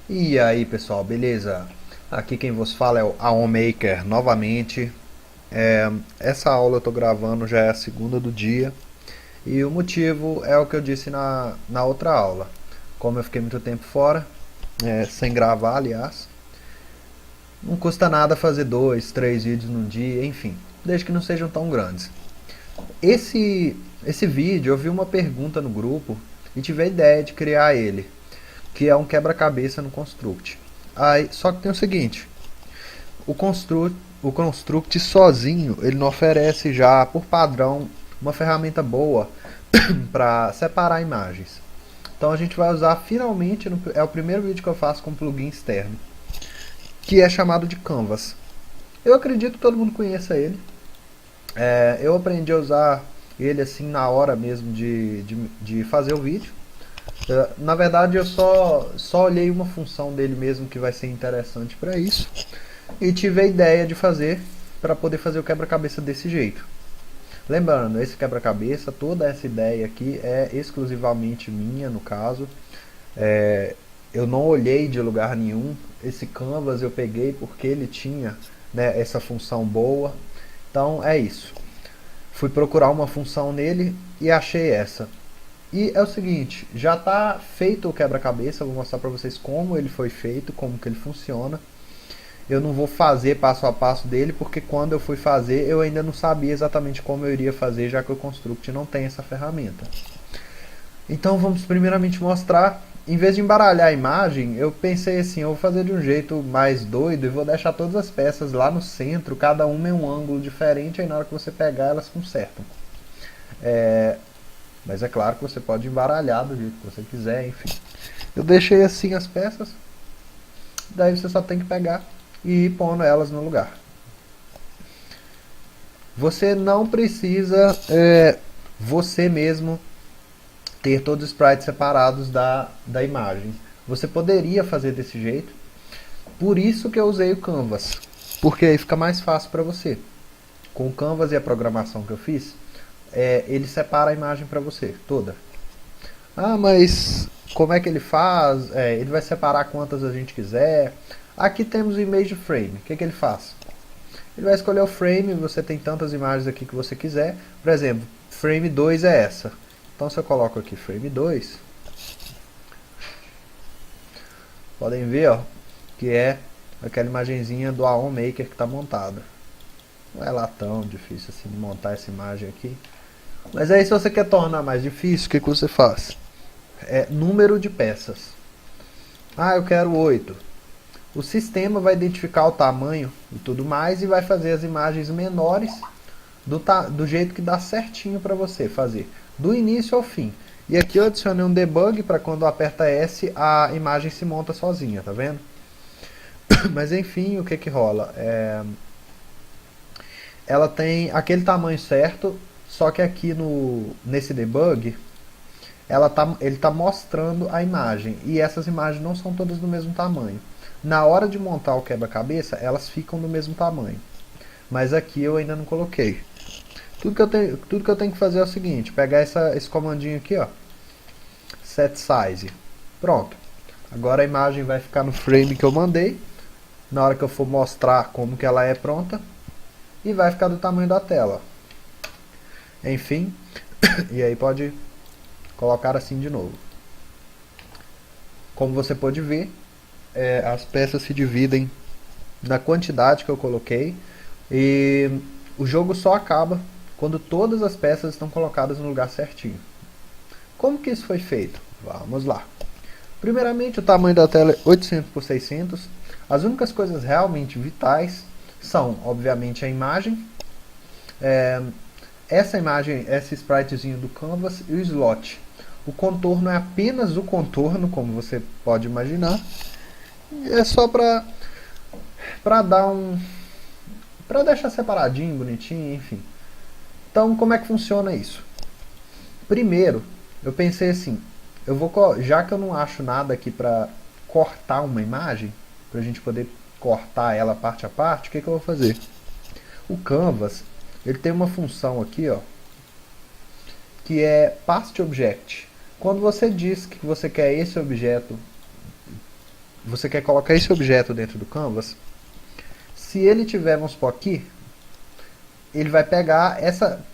E aí pessoal, beleza? Aqui quem vos fala é o AOMaker novamente. Essa aula eu tô gravando já é a segunda do dia. E o motivo é o que eu disse na outra aula. Como eu fiquei muito tempo fora, sem gravar aliás, não custa nada fazer 2, 3 vídeos num dia, enfim, desde que não sejam tão grandes. Esse vídeo eu vi uma pergunta no grupo e tive a ideia de criar ele, que é um quebra-cabeça no Construct. Aí, só que tem o seguinte, o Construct sozinho, ele não oferece já, por padrão, uma ferramenta boa para separar imagens. Então a gente vai usar finalmente, é o primeiro vídeo que eu faço com plugin externo, que é chamado de Canvas. Eu acredito que todo mundo conheça ele. Eu aprendi a usar ele assim na hora mesmo de fazer o vídeo. Na verdade eu só olhei uma função dele mesmo que vai ser interessante para isso e tive a ideia de fazer para poder fazer o quebra-cabeça desse jeito. Lembrando, esse quebra-cabeça, toda essa ideia aqui é exclusivamente minha no caso. Eu não olhei de lugar nenhum. Esse Canvas eu peguei porque ele tinha, né, essa função boa. Então é isso. Fui procurar uma função nele e achei essa. E é o seguinte, já está feito o quebra-cabeça, eu vou mostrar para vocês como ele foi feito, como que ele funciona. Eu não vou fazer passo a passo dele, porque quando eu fui fazer eu ainda não sabia exatamente como eu iria fazer, já que o Construct não tem essa ferramenta. Então vamos primeiramente mostrar. Em vez de embaralhar a imagem, eu pensei assim, eu vou fazer de um jeito mais doido e vou deixar todas as peças lá no centro, cada uma em um ângulo diferente, aí na hora que você pegar elas consertam. Mas é claro que você pode embaralhar do jeito que você quiser, enfim. Eu deixei assim as peças, daí você só tem que pegar e ir pondo elas no lugar. Você não precisa você mesmo ter todos os sprites separados da imagem. Você poderia fazer desse jeito, por isso que eu usei o Canvas, porque aí fica mais fácil para você. Com o Canvas e a programação que eu fiz, ele separa a imagem para você toda. Ah, mas como é que ele faz? Ele vai separar quantas a gente quiser. Aqui temos o Image Frame. O que ele faz? Ele vai escolher o frame, você tem tantas imagens aqui que você quiser. Por exemplo, frame 2 é essa. Então se eu coloco aqui frame 2, podem ver, ó, que é aquela imagenzinha do AOMaker que está montada. Não é lá tão difícil assim de montar essa imagem aqui. Mas aí se você quer tornar mais difícil, o que você faz? Número de peças. Ah, eu quero 8. O sistema vai identificar o tamanho e tudo mais e vai fazer as imagens menores do jeito que dá certinho para você fazer, do início ao fim. E aqui eu adicionei um debug para quando aperta S a imagem se monta sozinha, tá vendo? Mas enfim, o que rola? Ela tem aquele tamanho certo, só que aqui nesse debug ele está mostrando a imagem e essas imagens não são todas do mesmo tamanho. Na hora de montar o quebra-cabeça, elas ficam do mesmo tamanho. Mas aqui eu ainda não coloquei. Tudo que eu tenho que fazer é o seguinte, pegar esse comandinho aqui, ó, set size. Pronto. Agora a imagem vai ficar no frame que eu mandei. Na hora que eu for mostrar como que ela é pronta. E vai ficar do tamanho da tela. Enfim. E aí pode colocar assim de novo. Como você pode ver, as peças se dividem na quantidade que eu coloquei. E o jogo só acaba quando todas as peças estão colocadas no lugar certinho. Como que isso foi feito? Vamos lá. Primeiramente, o tamanho da tela é 800 por 600. As únicas coisas realmente vitais são, obviamente, a imagem, essa imagem, esse spritezinho do Canvas e o slot. O contorno é apenas o contorno, como você pode imaginar. É só para dar para deixar separadinho, bonitinho, enfim. Então, como é que funciona isso? Primeiro, eu pensei assim, já que eu não acho nada aqui para cortar uma imagem, para a gente poder cortar ela parte a parte, o que eu vou fazer? O Canvas, ele tem uma função aqui, ó, que é Past Object. Quando você diz que você quer esse objeto você quer colocar esse objeto dentro do canvas, se ele tiver, vamos supor aqui, ele vai pegar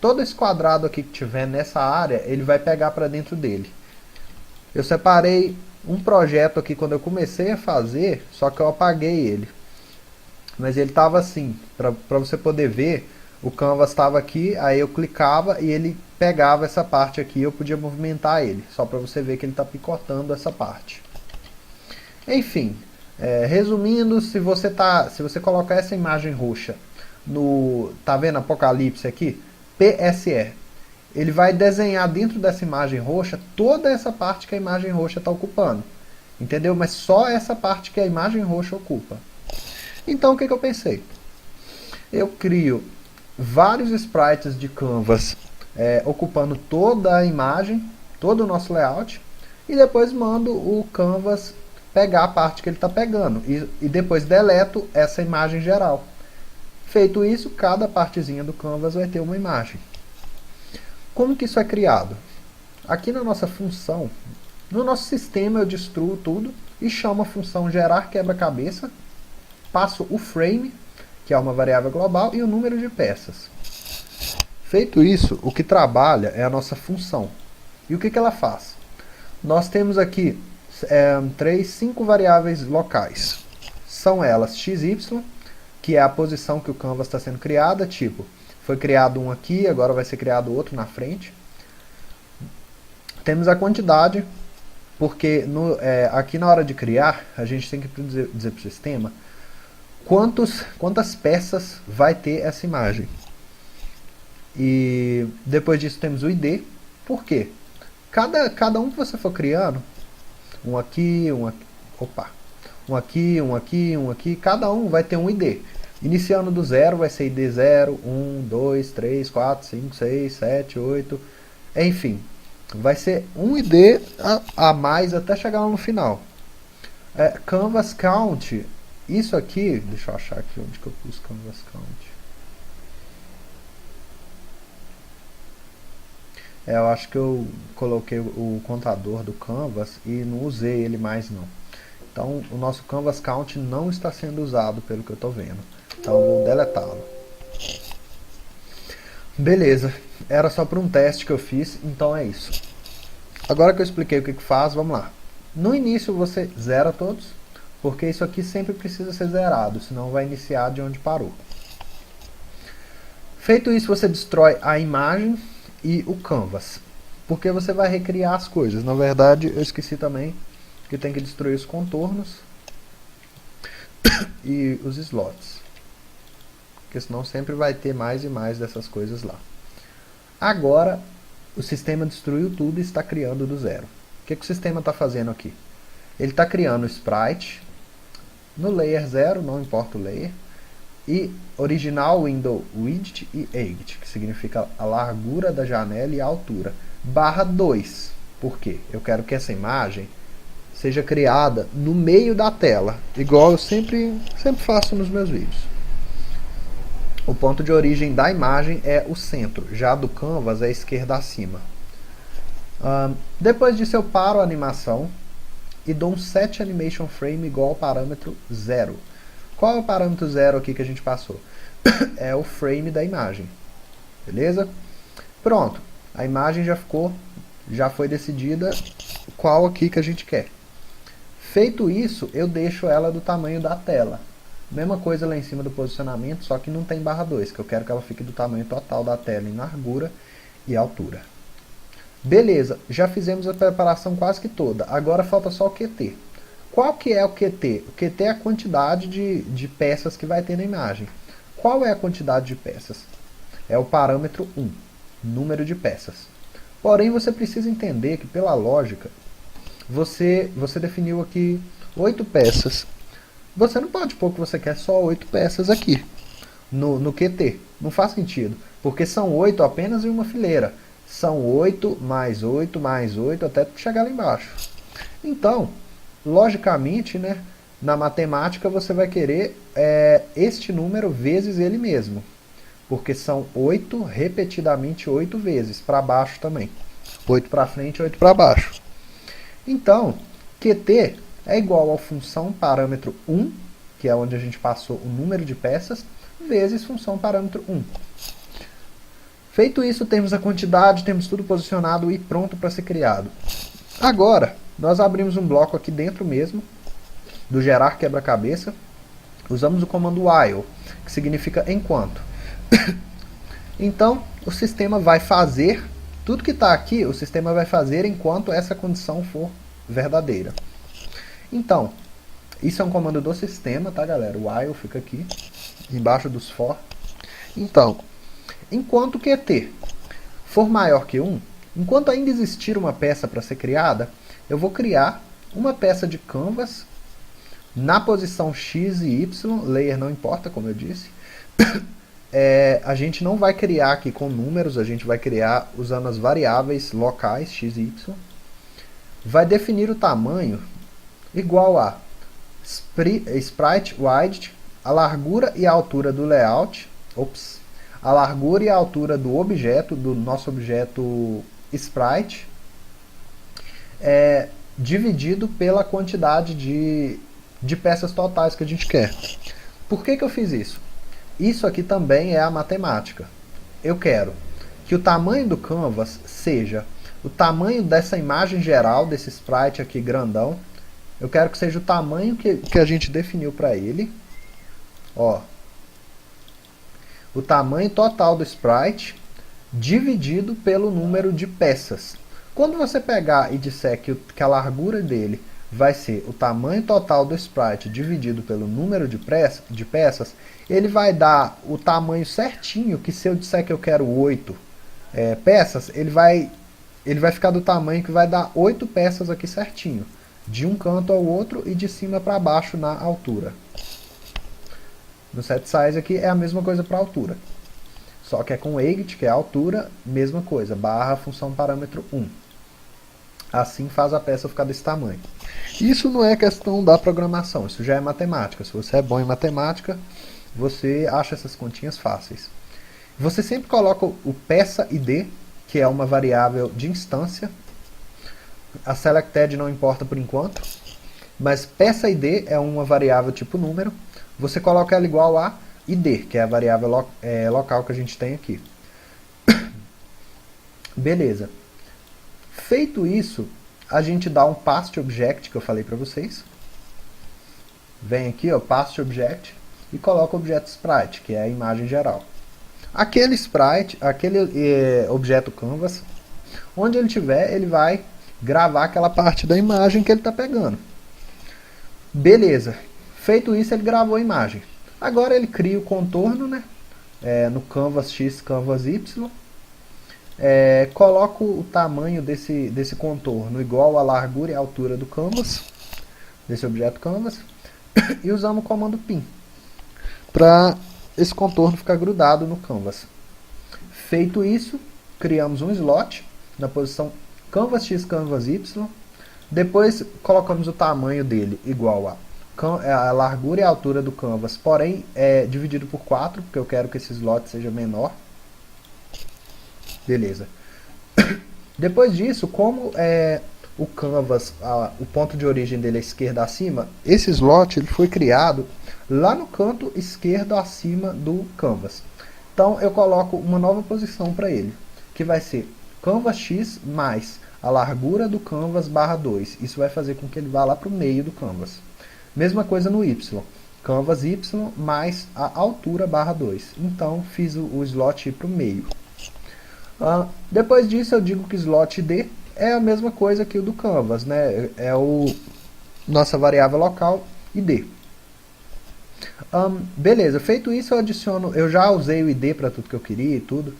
todo esse quadrado aqui que tiver nessa área, ele vai pegar para dentro dele. Eu separei um projeto aqui quando eu comecei a fazer, só que eu apaguei ele. Mas ele estava assim, para você poder ver, o canvas estava aqui, aí eu clicava e ele pegava essa parte aqui, eu podia movimentar ele, só para você ver que ele está picotando essa parte. Enfim, resumindo, se você colocar essa imagem roxa tá vendo Apocalipse aqui? PSE. Ele vai desenhar dentro dessa imagem roxa toda essa parte que a imagem roxa está ocupando. Entendeu? Mas só essa parte que a imagem roxa ocupa. Então o que eu pensei? Eu crio vários sprites de canvas ocupando toda a imagem, todo o nosso layout, e depois mando o canvas pegar a parte que ele está pegando, e depois deleto essa imagem geral. Feito isso, cada partezinha do canvas vai ter uma imagem. Como que isso é criado? Aqui na nossa função, no nosso sistema eu destruo tudo e chamo a função gerar quebra-cabeça, passo o frame, que é uma variável global, e o número de peças. Feito isso, o que trabalha é a nossa função. E o que ela faz? Nós temos aqui 5 variáveis locais. São elas xy, que é a posição que o canvas está sendo criada, tipo, foi criado um aqui, agora vai ser criado outro na frente. Temos a quantidade, porque aqui na hora de criar, a gente tem que dizer para o sistema quantas peças vai ter essa imagem. E depois disso temos o ID, por quê? Cada um que você for criando, um aqui, um aqui, cada um vai ter um ID. Iniciando do 0 vai ser ID 0, 1, 2, 3, 4, 5, 6, 7, 8, enfim. Vai ser um ID a mais até chegar lá no final. Canvas Count, isso aqui, deixa eu achar aqui onde que eu pus Canvas Count. Eu acho que eu coloquei o contador do canvas e não usei ele mais não. Então o nosso Canvas Count não está sendo usado pelo que eu estou vendo. Então eu vou deletá-lo. Beleza, era só para um teste que eu fiz, então é isso. Agora que eu expliquei o que faz, vamos lá. No início você zera todos, porque isso aqui sempre precisa ser zerado, senão vai iniciar de onde parou. Feito isso, você destrói a imagem e o canvas, porque você vai recriar as coisas. Na verdade, eu esqueci também que tem que destruir os contornos e os slots, porque senão sempre vai ter mais e mais dessas coisas lá. Agora, o sistema destruiu tudo e está criando do zero. O que o sistema está fazendo aqui? Ele está criando o sprite no layer 0, não importa o layer, e original window width e height, que significa a largura da janela e a altura, /2. Por quê? Eu quero que essa imagem seja criada no meio da tela, igual eu sempre faço nos meus vídeos. O ponto de origem da imagem é o centro, já do canvas é a esquerda acima. Depois disso eu paro a animação e dou um set animation frame igual ao parâmetro 0. Qual é o parâmetro 0 aqui que a gente passou? É o frame da imagem. Beleza? Pronto. A imagem já foi decidida qual aqui que a gente quer. Feito isso, eu deixo ela do tamanho da tela. Mesma coisa lá em cima do posicionamento, só que não tem /2, que eu quero que ela fique do tamanho total da tela em largura e altura. Beleza, já fizemos a preparação quase que toda. Agora falta só o QT. Qual que é o QT? O QT é a quantidade de peças que vai ter na imagem. Qual é a quantidade de peças? É o parâmetro 1, número de peças. Porém, você precisa entender que, pela lógica, você definiu aqui 8 peças. Você não pode pôr que você quer só 8 peças aqui, no QT. Não faz sentido, porque são 8 apenas em uma fileira. São 8 mais 8 mais 8 até chegar lá embaixo. Então, logicamente, né, na matemática você vai querer este número vezes ele mesmo. Porque são 8 repetidamente 8 vezes, para baixo também. 8 para frente, 8 para baixo. Então, QT é igual ao função parâmetro 1, que é onde a gente passou o número de peças, vezes função parâmetro 1. Feito isso, temos a quantidade, temos tudo posicionado e pronto para ser criado. Agora, nós abrimos um bloco aqui dentro mesmo, do gerar quebra-cabeça. Usamos o comando while, que significa enquanto. Então, o sistema vai fazer, tudo que está aqui, o sistema vai fazer enquanto essa condição for verdadeira. Então, isso é um comando do sistema, tá, galera? O while fica aqui, embaixo dos for. Então, enquanto QT for maior que 1, enquanto ainda existir uma peça para ser criada, eu vou criar uma peça de canvas na posição X e Y, layer não importa, como eu disse. A gente não vai criar aqui com números, a gente vai criar usando as variáveis locais X e Y. Vai definir o tamanho igual a sprite width, a largura e a altura do layout, a largura e a altura do objeto, do nosso objeto sprite, dividido pela quantidade de peças totais que a gente quer. Por que eu fiz isso? Isso aqui também é a matemática. Eu quero que o tamanho do canvas seja o tamanho dessa imagem geral, desse sprite aqui grandão. Eu quero que seja o tamanho que a gente definiu para ele. Ó, o tamanho total do sprite dividido pelo número de peças. Quando você pegar e disser que a largura dele vai ser o tamanho total do sprite dividido pelo número de peças, ele vai dar o tamanho certinho, que se eu disser que eu quero 8 peças, ele vai ficar do tamanho que vai dar 8 peças aqui certinho, de um canto ao outro e de cima para baixo na altura. No set size aqui é a mesma coisa para a altura, só que é com height, que é a altura, mesma coisa, barra função parâmetro 1. Assim faz a peça ficar desse tamanho. Isso não é questão da programação, isso já é matemática. Se você é bom em matemática, você acha essas continhas fáceis. Você sempre coloca o peça id, que é uma variável de instância. A selected não importa por enquanto, mas peça id é uma variável tipo número. Você coloca ela igual a id, que é a variável local que a gente tem aqui. Beleza. Feito isso, a gente dá um past object, que eu falei para vocês. Vem aqui, ó, past object, e coloca o objeto sprite, que é a imagem geral. Aquele sprite, aquele objeto canvas, onde ele tiver, ele vai gravar aquela parte da imagem que ele está pegando. Beleza. Feito isso, ele gravou a imagem. Agora ele cria o contorno, né? No canvas X, canvas Y. Coloco o tamanho desse contorno igual à largura e à altura do canvas, desse objeto canvas, e usamos o comando pin para esse contorno ficar grudado no canvas. Feito isso, criamos um slot na posição canvas X, canvas Y. Depois colocamos o tamanho dele igual a largura e a altura do canvas, porém dividido por 4, porque eu quero que esse slot seja menor. Beleza. Depois disso, como o canvas, o ponto de origem dele é esquerda acima, esse slot ele foi criado lá no canto esquerdo acima do canvas. Então eu coloco uma nova posição para ele, que vai ser canvas X mais a largura do canvas barra 2. Isso vai fazer com que ele vá lá para o meio do canvas. Mesma coisa no Y. Canvas Y mais a altura barra 2. Então fiz o slot ir para o meio. Depois disso eu digo que slot D é a mesma coisa que o do canvas, né? É nossa variável local id. Beleza, feito isso eu já usei o id para tudo que eu queria e tudo.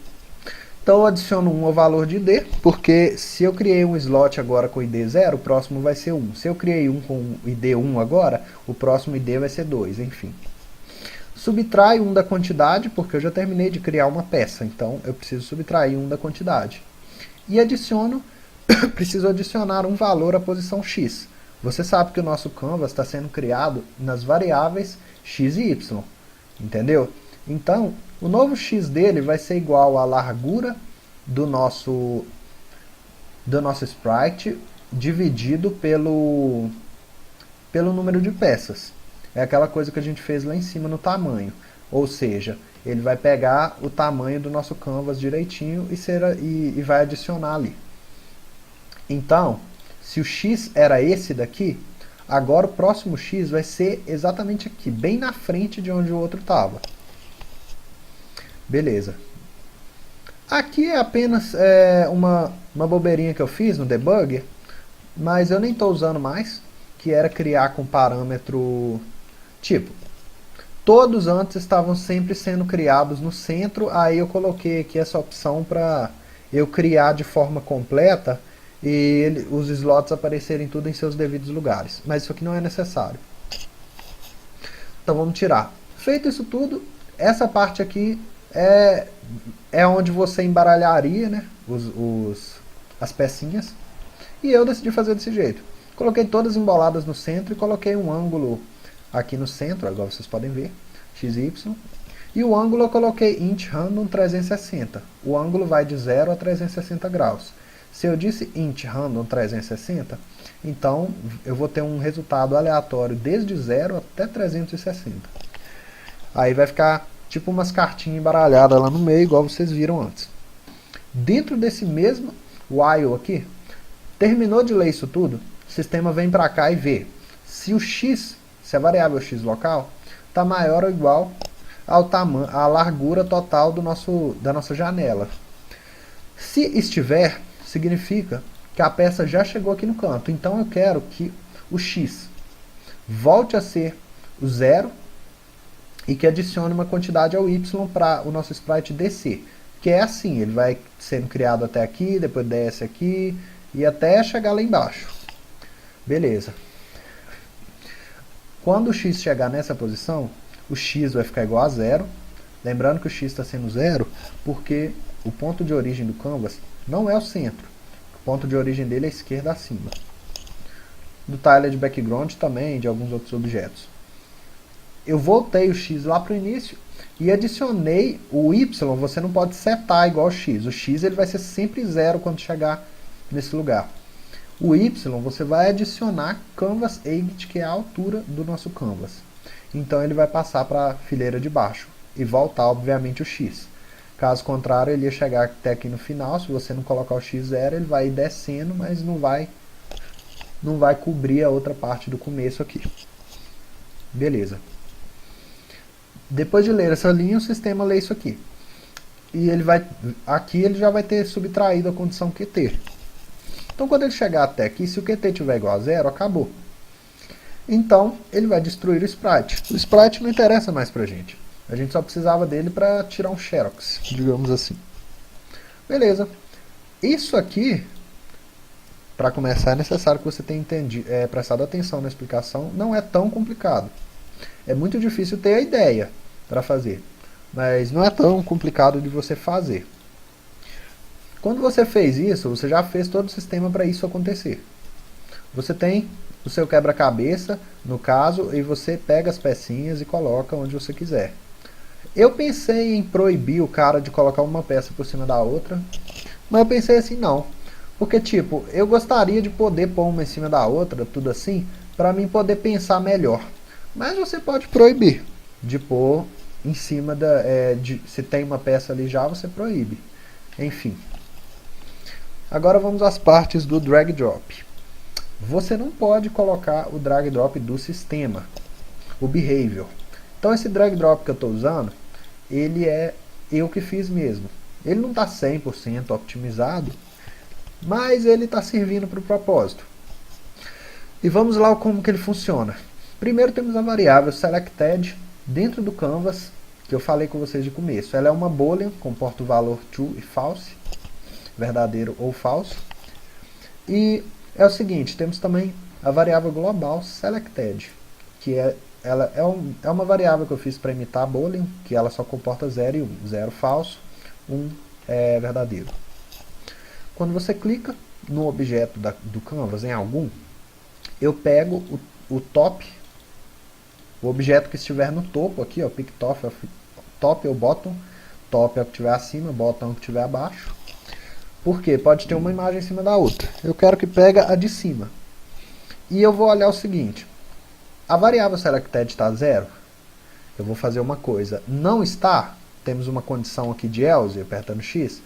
Então eu adiciono 1 ao valor de id, porque se eu criei um slot agora com id 0, o próximo vai ser 1. Se eu criei um com id 1 agora, o próximo id vai ser 2, enfim. Subtrai 1 da quantidade, porque eu já terminei de criar uma peça, então eu preciso subtrair 1 da quantidade. E adiciono, preciso adicionar um valor à posição x. Você sabe que o nosso canvas está sendo criado nas variáveis x e y, entendeu? Então, o novo x dele vai ser igual à largura do nosso sprite dividido pelo número de peças. É aquela coisa que a gente fez lá em cima no tamanho. Ou seja, ele vai pegar o tamanho do nosso canvas direitinho e vai adicionar ali. Então, se o X era esse daqui, agora o próximo X vai ser exatamente aqui, bem na frente de onde o outro estava. Beleza. Aqui é apenas uma bobeirinha que eu fiz no debugger, mas eu nem estou usando mais, que era criar com parâmetro tipo. Todos antes estavam sempre sendo criados no centro, aí eu coloquei aqui essa opção para eu criar de forma completa e os slots aparecerem tudo em seus devidos lugares. Mas isso aqui não é necessário. Então vamos tirar. Feito isso tudo, essa parte aqui é onde você embaralharia, né, as pecinhas. E eu decidi fazer desse jeito. Coloquei todas emboladas no centro e coloquei um ângulo aqui no centro, agora vocês podem ver, XY. E o ângulo eu coloquei int random 360. O ângulo vai de 0 a 360 graus. Se eu disse int random 360, então eu vou ter um resultado aleatório desde 0 até 360. Aí vai ficar tipo umas cartinhas embaralhadas lá no meio, igual vocês viram antes. Dentro desse mesmo while aqui, terminou de ler isso tudo, o sistema vem para cá e vê se o x, se a variável x local, está maior ou igual à largura total da nossa janela. Se estiver, significa que a peça já chegou aqui no canto. Então eu quero que o x volte a ser o 0 e que adicione uma quantidade ao y para o nosso sprite descer. Que é assim, ele vai sendo criado até aqui, depois desce aqui e até chegar lá embaixo. Beleza. Quando o x chegar nessa posição, o x vai ficar igual a 0. Lembrando que o x está sendo 0 porque o ponto de origem do canvas não é o centro. O ponto de origem dele é a esquerda acima. Do tile de background também, de alguns outros objetos. Eu voltei o x lá para o início e adicionei o y, você não pode setar igual ao x. O x ele vai ser sempre 0 quando chegar nesse lugar. O y você vai adicionar canvas height, que é a altura do nosso canvas. Então ele vai passar para a fileira de baixo e voltar, obviamente, o x. Caso contrário, ele ia chegar até aqui no final. Se você não colocar o x0, ele vai ir descendo, mas não vai cobrir a outra parte do começo aqui. Beleza. Depois de ler essa linha, o sistema lê isso aqui. E aqui ele já vai ter subtraído a condição QT. Então quando ele chegar até aqui, se o QT tiver igual a 0, acabou. Então ele vai destruir o sprite. O sprite não interessa mais pra gente. A gente só precisava dele para tirar um xerox, digamos assim. Beleza. Isso aqui, para começar, é necessário que você tenha prestado atenção na explicação. Não é tão complicado. É muito difícil ter a ideia para fazer, mas não é tão complicado de você fazer. Quando você fez isso, você já fez todo o sistema para isso acontecer. Você tem o seu quebra-cabeça, no caso, e você pega as pecinhas e coloca onde você quiser. Eu pensei em proibir o cara de colocar uma peça por cima da outra, mas eu pensei assim, não. Porque, tipo, eu gostaria de poder pôr uma em cima da outra, tudo assim, para mim poder pensar melhor. Mas você pode proibir de pôr em cima se tem uma peça ali já, você proíbe. Enfim. Agora vamos às partes do drag drop. Você não pode colocar o drag drop do sistema, o behavior. Então esse drag drop que eu estou usando, ele é eu que fiz mesmo. Ele não está 100% optimizado, mas ele está servindo para o propósito. E vamos lá como que ele funciona. Primeiro temos a variável selected dentro do canvas, que eu falei com vocês de começo. Ela é uma boolean, comporta o valor true e false, verdadeiro ou falso. E é o seguinte, temos também a variável global selected, que ela é uma variável que eu fiz para imitar a boolean, que ela só comporta 0 e 1. 0 falso, 1 é verdadeiro. Quando você clica no objeto do canvas, em algum, eu pego o top, o objeto que estiver no topo aqui, ó, pick top ou bottom. Top é o que estiver acima, bottom é o que estiver abaixo. Por quê? Pode ter uma imagem em cima da outra. Eu quero que pegue a de cima. E eu vou olhar o seguinte. A variável selected está 0? Eu vou fazer uma coisa. Não está? Temos uma condição aqui de else, apertando X.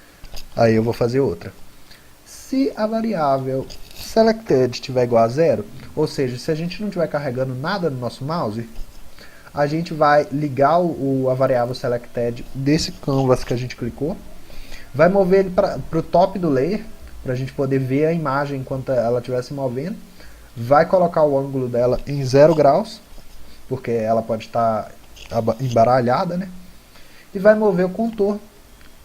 Aí eu vou fazer outra. Se a variável selected estiver igual a 0, ou seja, se a gente não estiver carregando nada no nosso mouse, a gente vai ligar a variável selected desse canvas que a gente clicou, vai mover ele para o top do layer, para a gente poder ver a imagem enquanto ela estiver se movendo, vai colocar o ângulo dela em 0 graus, porque ela pode estar embaralhada, né? E vai mover o contorno,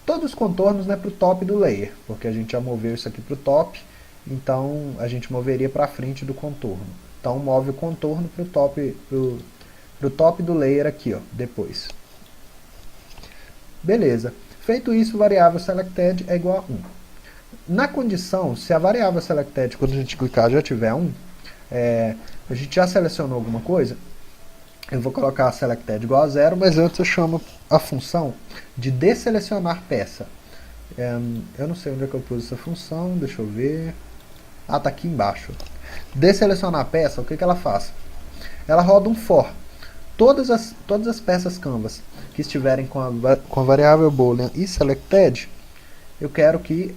todos os contornos, né, para o top do layer, porque a gente já moveu isso aqui para o top, então a gente moveria para frente do contorno. Então move o contorno para o top, pro top do layer aqui, ó, depois. Beleza. Feito isso, variável selected é igual a 1. Na condição, se a variável selected, quando a gente clicar, já tiver 1, a gente já selecionou alguma coisa, eu vou colocar a selected igual a 0, mas antes eu chamo a função de desselecionar peça. Eu não sei onde é que eu pus essa função, deixa eu ver. Ah, tá aqui embaixo. Desselecionar peça, o que ela faz? Ela roda um for. Todas as peças canvas que estiverem com a variável boolean e selected, eu quero que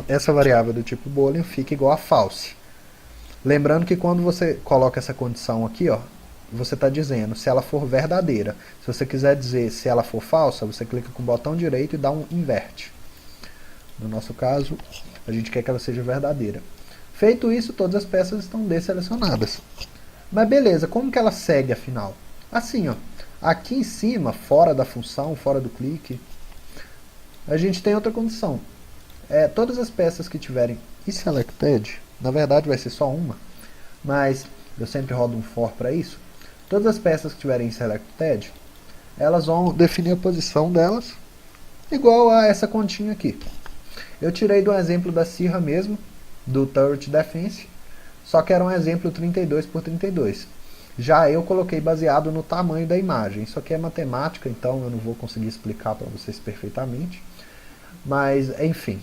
essa variável do tipo boolean fique igual a false. Lembrando que quando você coloca essa condição aqui, ó, você está dizendo se ela for verdadeira. Se você quiser dizer se ela for falsa, você clica com o botão direito e dá um inverte. No nosso caso, a gente quer que ela seja verdadeira. Feito isso, todas as peças estão desselecionadas. Mas beleza, como que ela segue afinal? Assim, ó, aqui em cima, fora da função, fora do clique, a gente tem outra condição. Todas as peças que tiverem selected, na verdade vai ser só uma, mas eu sempre rodo um for para isso. Todas as peças que tiverem selected, elas vão definir a posição delas igual a essa continha aqui. Eu tirei do exemplo da Sierra mesmo, do Turret Defense, só que era um exemplo 32 por 32. Já eu coloquei baseado no tamanho da imagem. Isso aqui é matemática, então eu não vou conseguir explicar para vocês perfeitamente. Mas, enfim,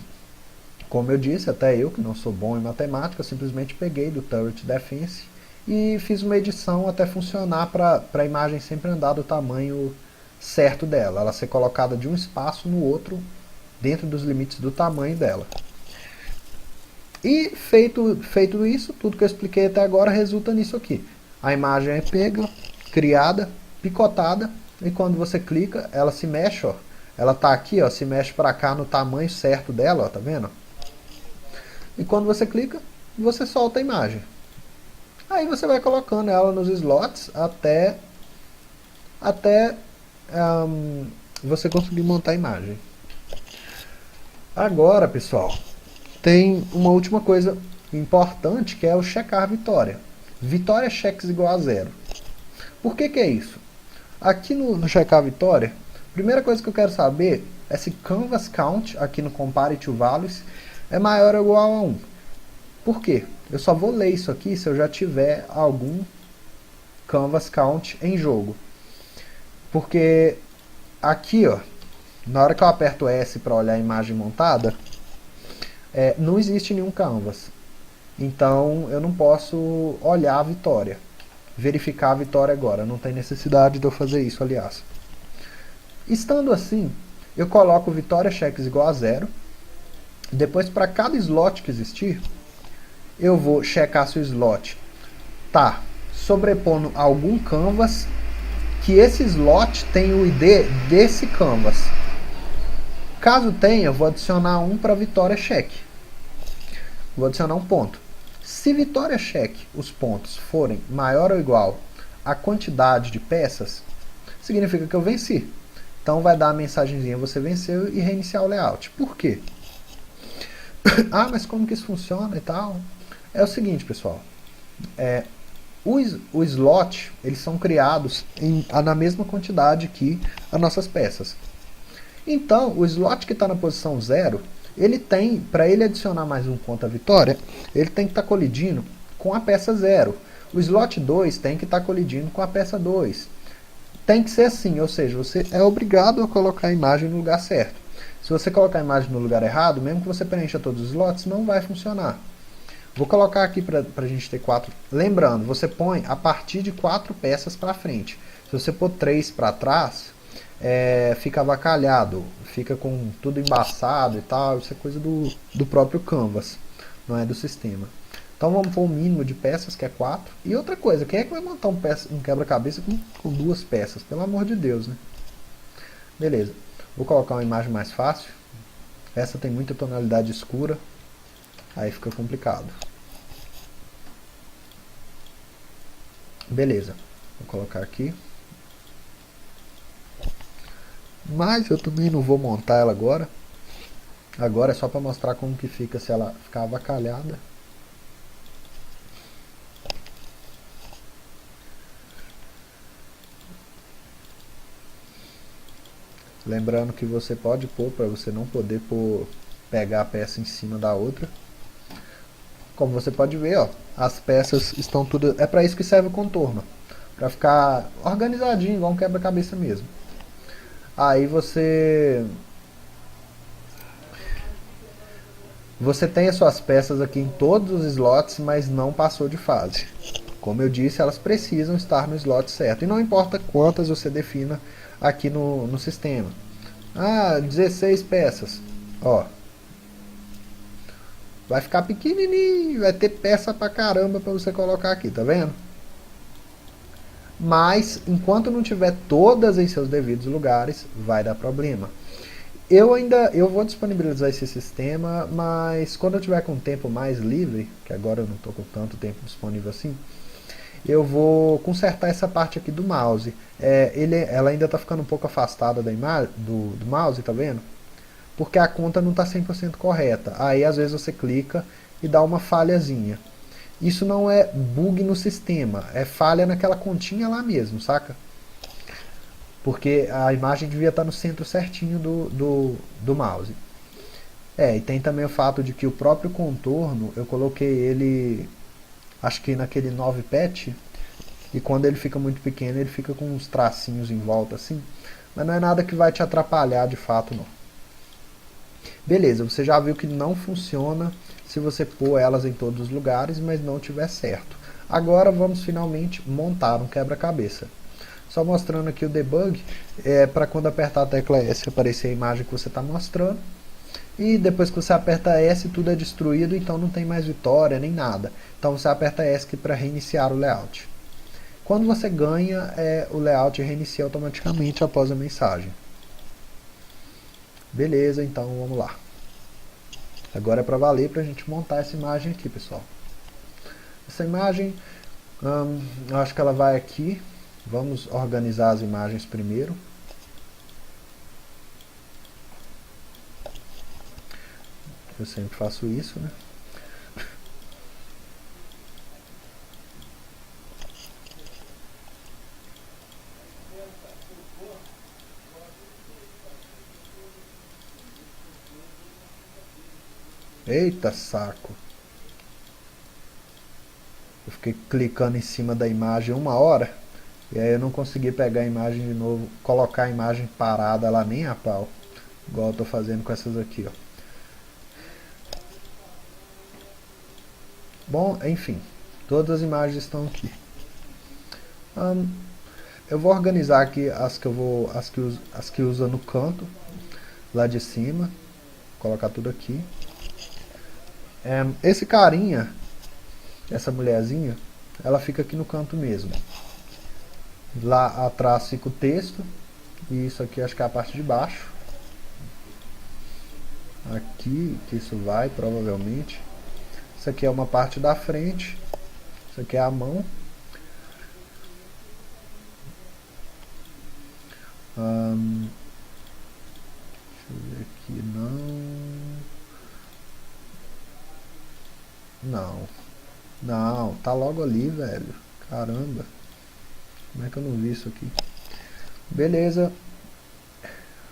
como eu disse, até eu que não sou bom em matemática, eu simplesmente peguei do Turret Defense e fiz uma edição até funcionar para a imagem sempre andar do tamanho certo dela. Ela ser colocada de um espaço no outro, dentro dos limites do tamanho dela. E feito isso, tudo que eu expliquei até agora resulta nisso aqui. A imagem é pega, criada, picotada, e quando você clica, ela se mexe, ó. Ela está aqui, ó, se mexe para cá no tamanho certo dela, ó, tá vendo? E quando você clica, você solta a imagem. Aí você vai colocando ela nos slots até você conseguir montar a imagem. Agora, pessoal, tem uma última coisa importante, que é o checar vitória. Vitória checks igual a 0. Por que é isso? Aqui no checar vitória, a primeira coisa que eu quero saber é se canvas count, aqui no compare to values, é maior ou igual a 1. Por quê? Eu só vou ler isso aqui se eu já tiver algum canvas count em jogo. Porque aqui, ó, na hora que eu aperto S para olhar a imagem montada, não existe nenhum canvas. Então eu não posso olhar a vitória, verificar a vitória agora. Não tem necessidade de eu fazer isso, aliás. Estando assim, eu coloco vitória checks igual a 0. Depois, para cada slot que existir, eu vou checar se o slot está sobrepondo algum canvas, que esse slot tem o ID desse canvas. Caso tenha, eu vou adicionar um para vitória check. Vou adicionar um ponto. Se vitória check, os pontos forem maior ou igual à quantidade de peças, significa que eu venci. Então vai dar a mensagenzinha, você venceu, e reiniciar o layout. Por quê? Ah, mas como que isso funciona e tal? É o seguinte, pessoal. O slot, eles são criados na mesma quantidade que as nossas peças. Então, o slot que está na posição 0, ele tem, para ele adicionar mais um ponto à vitória, ele tem que estar colidindo com a peça 0. O slot 2 tem que estar colidindo com a peça 2. Tem que ser assim, ou seja, você é obrigado a colocar a imagem no lugar certo. Se você colocar a imagem no lugar errado, mesmo que você preencha todos os slots, não vai funcionar. Vou colocar aqui para a gente ter 4. Lembrando, você põe a partir de 4 peças para frente. Se você pôr 3 para trás, fica avacalhado, fica com tudo embaçado e tal. Isso é coisa do próprio Canvas, não é do sistema. Então vamos pôr o mínimo de peças, que é 4. E outra coisa, quem é que vai montar um quebra-cabeça com 2 peças? Pelo amor de Deus, né? Beleza. Vou colocar uma imagem mais fácil. Essa tem muita tonalidade escura. Aí fica complicado. Beleza. Vou colocar aqui. Mas eu também não vou montar ela agora. Agora é só para mostrar como que fica se ela ficar avacalhada. Lembrando que você pode pôr, para você não poder pegar a peça em cima da outra. Como você pode ver, ó, as peças estão tudo... É para isso que serve o contorno. Para ficar organizadinho, igual um quebra-cabeça mesmo. Aí você tem as suas peças aqui em todos os slots, mas não passou de fase. Como eu disse, elas precisam estar no slot certo. E não importa quantas você defina aqui no sistema. Ah, 16 peças. Ó. Vai ficar pequenininho, vai ter peça pra caramba pra você colocar aqui, tá vendo? Mas, enquanto não tiver todas em seus devidos lugares, vai dar problema. Eu vou disponibilizar esse sistema, mas quando eu tiver com tempo mais livre, que agora eu não estou com tanto tempo disponível assim, eu vou consertar essa parte aqui do mouse. Ela ainda está ficando um pouco afastada do mouse, tá vendo? Porque a conta não está 100% correta. Aí às vezes você clica e dá uma falhazinha. Isso não é bug no sistema, é falha naquela continha lá mesmo, saca? Porque a imagem devia estar no centro certinho do mouse. E tem também o fato de que o próprio contorno, eu coloquei ele, acho que naquele 9 patch, e quando ele fica muito pequeno, ele fica com uns tracinhos em volta assim, mas não é nada que vai te atrapalhar de fato não. Beleza, você já viu que não funciona se você pôr elas em todos os lugares, mas não tiver certo. Agora vamos finalmente montar um quebra-cabeça. Só mostrando aqui o debug, para quando apertar a tecla S aparecer a imagem que você está mostrando. E depois que você aperta S, tudo é destruído, então não tem mais vitória nem nada. Então você aperta ESC para reiniciar o layout. Quando você ganha, o layout reinicia automaticamente após a mensagem. Beleza, então vamos lá. Agora é para valer para a gente montar essa imagem aqui, pessoal. Essa imagem, eu acho que ela vai aqui. Vamos organizar as imagens primeiro. Eu sempre faço isso, né? Eita saco! Eu fiquei clicando em cima da imagem 1 hora. E aí eu não consegui pegar a imagem de novo, colocar a imagem parada lá nem a pau. Igual eu tô fazendo com essas aqui, ó. Bom, enfim, todas as imagens estão aqui. Eu vou organizar aqui as que usa no canto, lá de cima. Colocar tudo aqui. Esse carinha, essa mulherzinha, ela fica aqui no canto mesmo. Lá atrás fica o texto. E isso aqui acho que é a parte de baixo. Aqui, que isso vai, provavelmente. Isso aqui é uma parte da frente. Isso aqui é a mão. Deixa eu ver aqui, não, tá logo ali, velho. Caramba. Como é que eu não vi isso aqui? Beleza.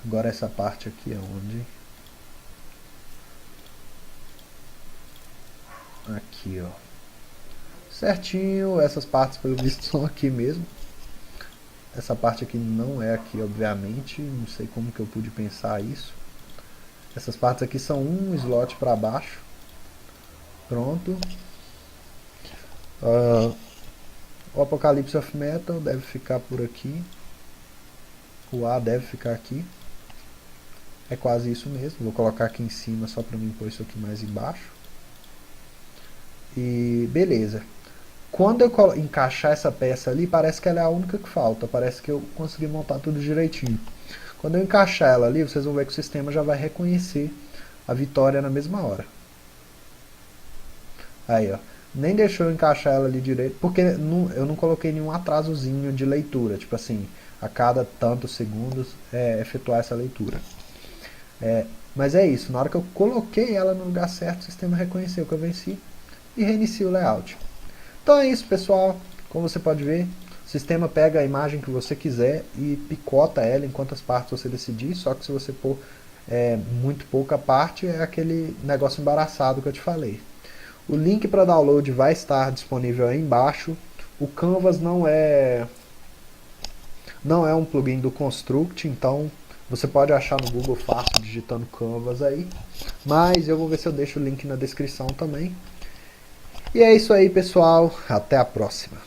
Agora essa parte aqui é onde? Aqui, ó. Certinho, essas partes pelo visto são aqui mesmo. Essa parte aqui não é aqui, obviamente. Não sei como que eu pude pensar isso. Essas partes aqui são um slot para baixo. Pronto. O Apocalypse of Metal deve ficar por aqui. O A deve ficar aqui. É quase isso mesmo. Vou colocar aqui em cima só para mim pôr isso aqui mais embaixo. E beleza. Quando eu encaixar essa peça ali, parece que ela é a única que falta. Parece que eu consegui montar tudo direitinho. Quando eu encaixar ela ali, vocês vão ver que o sistema já vai reconhecer a vitória na mesma hora. Aí, ó. Nem deixou eu encaixar ela ali direito, porque eu não coloquei nenhum atrasozinho de leitura. Tipo assim, a cada tantos segundos efetuar essa leitura. Mas é isso, na hora que eu coloquei ela no lugar certo, o sistema reconheceu que eu venci e reinicia o layout. Então é isso, pessoal. Como você pode ver, o sistema pega a imagem que você quiser e picota ela em quantas partes você decidir, só que se você pôr muito pouca parte, é aquele negócio embaraçado que eu te falei. O link para download vai estar disponível aí embaixo. O Canvas não é um plugin do Construct, então você pode achar no Google fácil digitando Canvas aí. Mas eu vou ver se eu deixo o link na descrição também. E é isso aí, pessoal. Até a próxima.